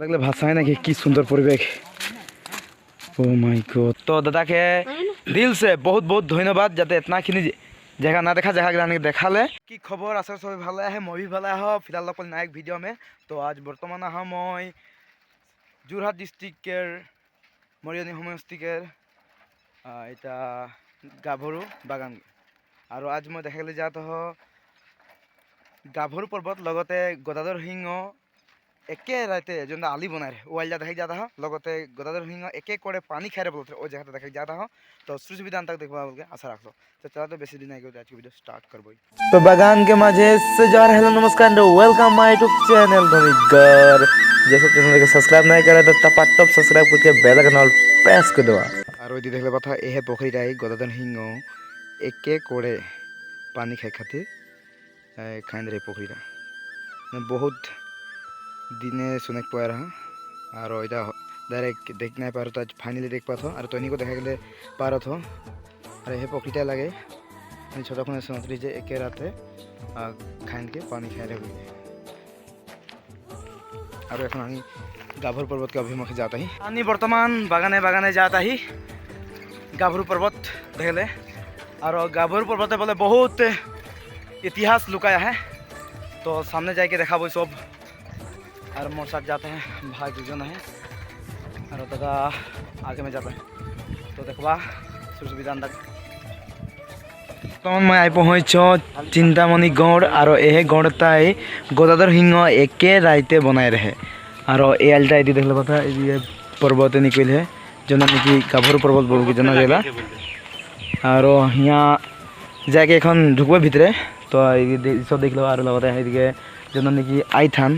লাগলে ভাষায় নাকি কি সুন্দর পরিবেশ। ও মাই গড। তো দাদাকে দিল সে বহুত বহুত ধন্যবাদ যাতে এতনাখিনি जगह ना देखा जगह देखा ले कि खबर आसर सब भाले है मैं भी भाले हो फिलहाल नायक भिडिओ में। तो आज बर्तमान मैं जोरहाट डिस्ट्रिक्टर मरियनी समष्टिकर इटा गाभरू बागान और आज मैं देखा जात हो गाभरू पर्वत लगते गदाधर सिंह एके राते जो आली बनाए वाइल देखा जाता है लगते गदाधर सिंह एके करे पानी खाए बोलते वो जगह देखा जाता है। तो सुविधा तक देखा बोल के आशा रखो। तो चला तो बेसी दिन आज की वीडियो स्टार्ट करबो। तो बागान के माझे से जवाहर हेलो नमस्कार वेलकम माय यूट्यूब चैनल धनिगर। जैसे चैनल के सब्सक्राइब नहीं करे तो टपाटप सब्सक्राइब करके बेल आइकन ऑल प्रेस कर दो। और ओदी देखले बात है एहे पोखरीटाई गदाधर सिंह एके करे पानी खाए खातिर खाइन रे पोखरीटा बहुत दिने सुने पाया रहा और इटा डायरेक्ट देख नहीं पा रहा था। आज फाइनली देख पा था और तो को देखा गले पा रहा था और यह पोखरीटा लगे छोटा खुने सुनतरी जे एके राते खाइन के पानी खाए रहे और এখন আমি गाभरू पर्वत के अभिमुखे जाता ही আমি बर्तमान बागाने बागाने जाता ही गाभरू पर्वत देखले और गाभरू पर्वत बोले बहुत इतिहास लुकाया है। तो सामने जाके देखा वो सब और मोर साथ जाते हैं भाई दुजन है और दादा आगे में जाता है। तो देखवा सुविधा तक तो मैं आई पहुँच चिंतामणि गौड़ और यह गौड़ताई गदाधर सिंह एके राइते बनाए रहे और ये आलटा ये देखले पता ये पर्वत निकल है जो नाकि गाभरू पर्वत बोल के जना जाएगा और यहाँ जाके एन ढुकबे भितरे। तो सब देख लो और लगता है ये जो नाकि आईथान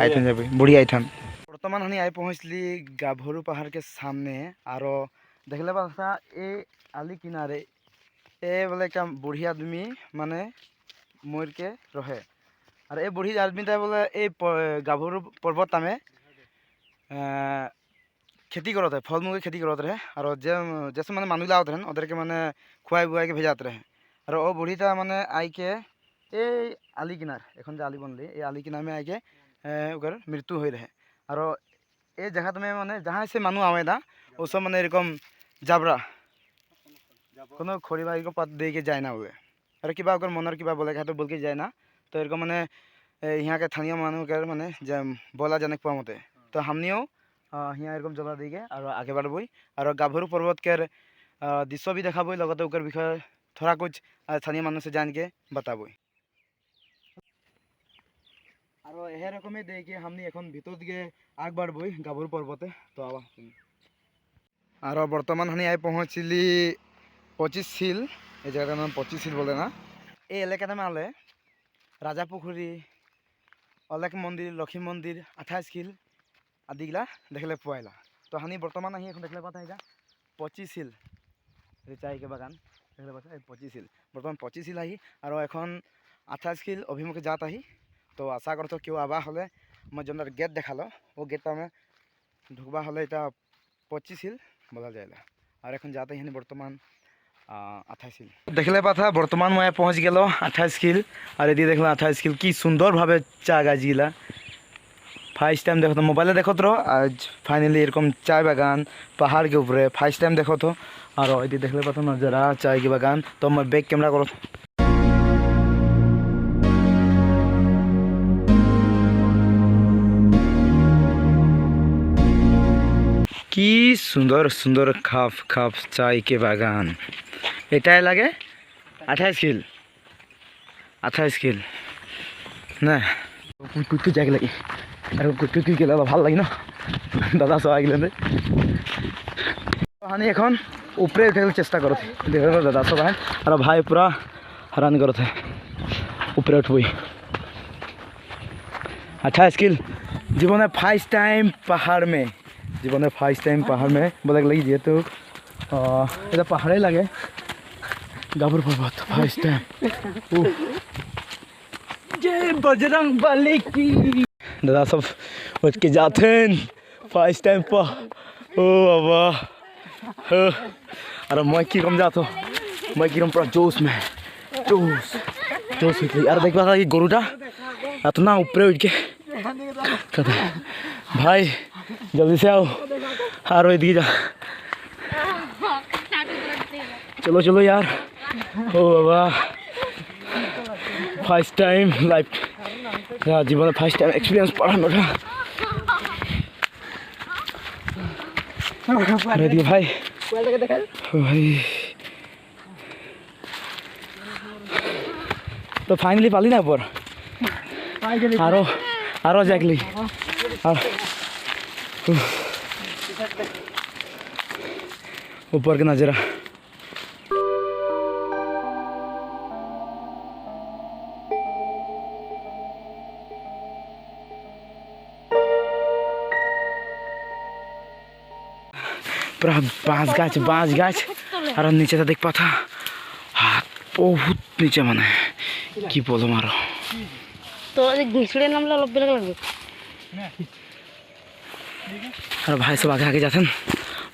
आईथान जाबे बुढ़ी आईथान। बर्तमान हम आई पहुँचली गाभरू पहाड़ के सामने और देखले पासा ये आली किनारे ए बोले क्या बुढ़ी आदमी माने मर के रहे और ये बुढ़ी आदमी बोले ये गाभरू पर्वत में खेती करते फल मूल खेती करते रहे और जैसे मैंने मानुला होते हैं ओदर के मैंने खुआई बुआई के भेजाते रहे और वो बुढ़ीटा मैंने आई के ये आली किनार एन जो आली बनली ये आली किनार में आई के मृत्यु हो रहे और ये जगह में मैंने जहाँ से मानु आवे दा वो सब मैंने एरकम जाबरा कोनो खड़ी बाड़ी को पात दे के जाए ना हुए और क्या मनर क्या बोले तो बोल के जाए ना। तो एरकम मैंने यहाँ के स्थानीय मानू के मैंने बोला जाने पा मते तो हमनियो यहाँ एरकम जला दी के और आगे बढ़बई और गाभरू पर्वत के दृश्य भी देखाबई लगते ओकर विषय थोड़ा कुछ स्थानीय मानू से जान के बताबई और यह रकम देखे हमनी एन भर दिखे आग बढ़बई गाभरू पर्वते। तो आवा और बर्तमान हम आई पहुँचली 25 सील ये जगह नाम 25 सील बोले ना ये एलेका में आले राजा पुखुरी अलेख मंदिर लक्ष्मी मंदिर 28 सील आदिगला देखले पाला। तो हानि बर्तमान अँ देखले पाता है 25 सील चाय के बागान देखले पाता 25 सील बर्तमान 25 सील आई और एन 28 सील अभिमुखे जात आई। तो आशा करते क्यों आवा हमें मैं जो गेट देखा वो गेट में ढुकबा हमें इतना 25 सील बोला जाएगा और एन जाते हैं बर्तमान 28 सील देखले पाता बर्तमान मैं पहुँच गलो 28 सील और ये देखल 28 सील की सुंदर भावे चा गाजिला फर्स्ट टाइम देखो तो मोबाइल देखो तो आज फाइनली एरकम चाय बागान पहाड़ के ऊपर फर्स्ट टाइम देखो तो और ये देखले पाता नजरा चाय के बागान। तो मैं बैक कैमरा करो की सुंदर सुंदर खाफ खाफ चाय के बागान एटाई लगे 28 सील ना कुछ जाके लगे और कुछ के भल लगे ना दादा सब आगे हानि एन ऊपरे उठे चेष्टा करो देख दादा सब आए और भाई पूरा हैरान करो थे ऊपरे उठबई 28 सील जीवन फर्स्ट टाइम पहाड़ में जीवन फर्स्ट टाइम पहाड़ में बोले लगी जेहेतु ये पहाड़े लगे गाभरू पर्वत फर्स्ट टाइम जय बजरंग बली की दादा सब उठ के जाते फर्स्ट टाइम पर ओ बाबा अरे मैं की कम जाता मैं की पूरा जोश में जोश जोश यार देख पा था कि गोरुटा इतना ऊपर उठ के भाई जल्दी से आओ और इधर जा चलो चलो यार ओ बाबा फर्स्ट टाइम लाइफ जीवन फर्स्ट टाइम एक्सपीरियंस पढ़ानो था दिए भाई भाई तो फाइनली पाली ना ऊपर आरो जाकली ऊपर के नजरा पूरा बाँस गाछ और नीचे से देख पा था हाथ बहुत नीचे माने कि बोलो मारो तो घिसड़े नामला लब्बे लगबे और भाई सब आगे जाते हैं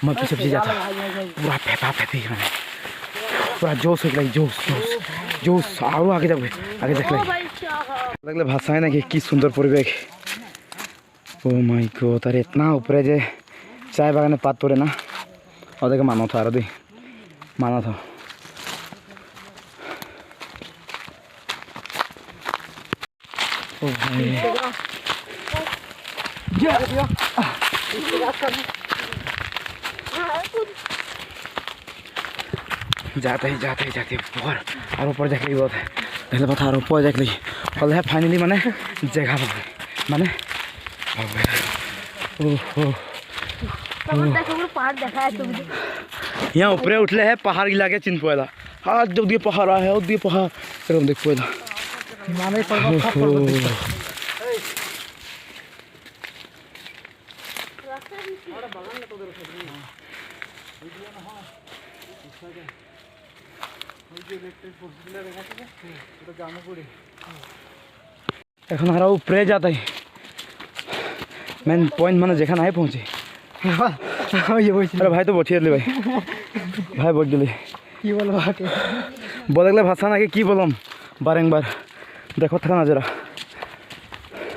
मैं पीछे पीछे जाता पूरा फेफा फेफी माने पूरा जोश हो गई जोश और आगे जाबे आगे देख लगले भाषा है ना कि सुंदर परिवेश ओ माय गॉड अरे इतना ऊपर जे चाय बागाने पात पड़े ना और देखे मानो था अरे माना था ओ भाई जाते ही ऊपर और ऊपर देख ली बहुत है पहले बता और ऊपर देख ली कल है फाइनली माने जगह माने यहाँ ऊपर उठले है पहाड़ इलाके चिन्ह पड़ा हाँ जब दिए पहाड़ है और दिए पहाड़ एकदम देख पड़ा এখন আর উপরে যাতাই মেন পয়েন্ট মানে যেখানে আই পৌঁছে अरे भाई तो बैठिए भाई भाई बैठ गए कि बोले भाषा ना कि बोलम बारंबार देखो था नज़ारा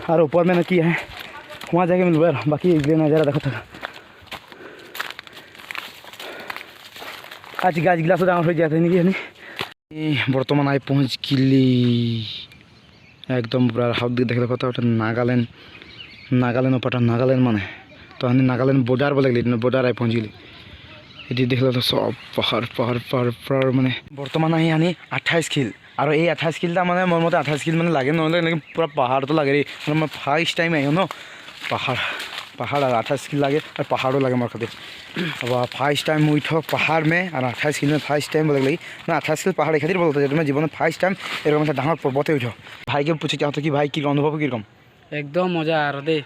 और ऊपर में ना की है वहाँ जाके मिलबे बाकी नज़ारा देखो था आज गाछ गिलास डाँगर हो जाते नहीं बर्तमान आई पहुँच गिली एकदम पूरा हाथ दिखे देखो तो नागालैंड पटा नागालैंड माने तो हम नागालैंड बॉर्डर बोले गली बॉर्डर आई पहुँच गली ये देख तो सब पहाड़ माने बर्तमान आई आनी 28 किल और ये 28 किल माने मोर मत 28 किल माने लगे ना लेकिन पूरा पहाड़ तो लगे रही मैं फर्स्ट टाइम आई न पहाड़ और 28 किल लगे और पहाड़ों लगे मोर खातिर अब फर्स्ट टाइम उठ पहाड़ में और 28 किल में फर्स्ट टाइम बोले गई मैं 28 किल पहाड़ खातिर बोलते मैं जीवन में फर्स्ट टाइम एरकम डाँगर पर्वते उठ भाई के पूछे चाहते कि भाई की अनुभव किरकम एकदम मजा आ रहा दे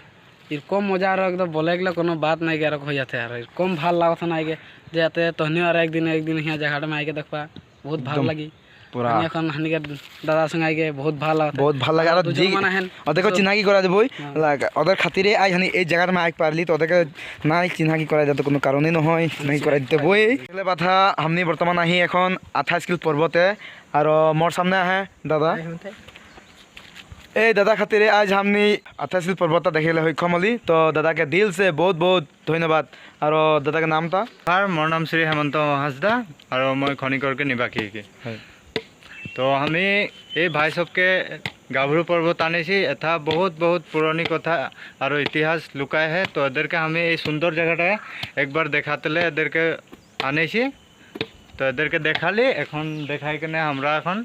এরকম মজা আর একদম বলে গেলে কোনো বাত নাই আর হয়ে যাতে আর এরকম ভাল লাগত না আগে যে যাতে তহনিও আর একদিন হিয়া জায়গাটা আগে দেখবা বহুত ভাল লাগি পুরা এখন হানিকে দাদার সঙ্গে আগে বহুত ভাল লাগে আর ওদেরকে চিনাকি করা দেবই ওদের খাতিরে আই হানি এই জায়গাটা আই পারলি তো ওদেরকে নাই চিনাকি করা যাতে কোনো কারণে নহয় চিনাকি করা দিতে বই এগুলো কথা আমি বর্তমান আহি এখন 28 কিল পর্বতে আর মোর সামনে আহে দাদা ए दादा खातिर आज हमने 28 पर्वत देखे सक्षम हली तो दादा के दिल से बहुत बहुत धन्यवाद और दादा के नाम था मोर नाम श्री हेमंत हाजदा और मैं खनिकर के निवासी तो हमें ये भाई सबके गाभरू पर्वत आने एथा बहुत बहुत पुरानी कथा और इतिहास लुकाय है तो एदेर के हमें ये सुंदर जगह एक बार देखाते एदेर के आने तो एदेर के देखाली एखन देखाई के हमरा एखन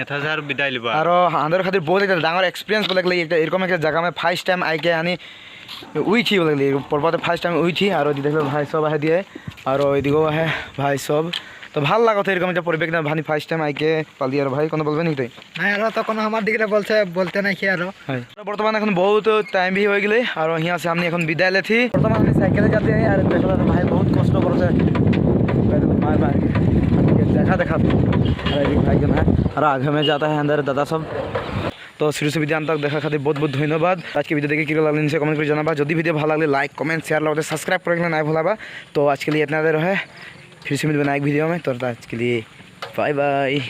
एथाजार विदाय लिबा और आंधर खातिर बहुत एक डांगर एक्सपीरियंस बोले गई एरकम एक जगह में फर्स्ट टाइम आई के आनी उई थी बोले गई पर्वत फर्स्ट टाइम उई थी और देख भाई सब आए दिए और एदिको है भाई सब तो ভাল লাগত এরকম একটা পরিবেশ না ভানি ফার্স্ট টাইম আইকে পালি আর ভাই কোনো বলবে নি তুই না আর তো কোনো আমার দিকে বলতে নাই কি আর বর্তমান এখন बहुत टाइम भी हो गए और यहाँ से हमने এখন বিদায় लेथी বর্তমান हम साइकिल जाते हैं और देखला तो भाई बहुत कष्ट करते मार मार देखा भाई जन है और आगे में जाता है अंदर दादा सब तो शुरू से वीडियो तक देखा खातिर बहुत बहुत धन्यवाद आज के वीडियो देखे कि लगल नीचे कमेंट कर जाना जो वीडियो भाला लगे लाइक कमेंट शेयर लगते सब्सक्राइब करके ना भूलाबा तो आज के लिए इतना देर है फिर से मिलबे एक वीडियो में तो आज के लिए बाय बाय।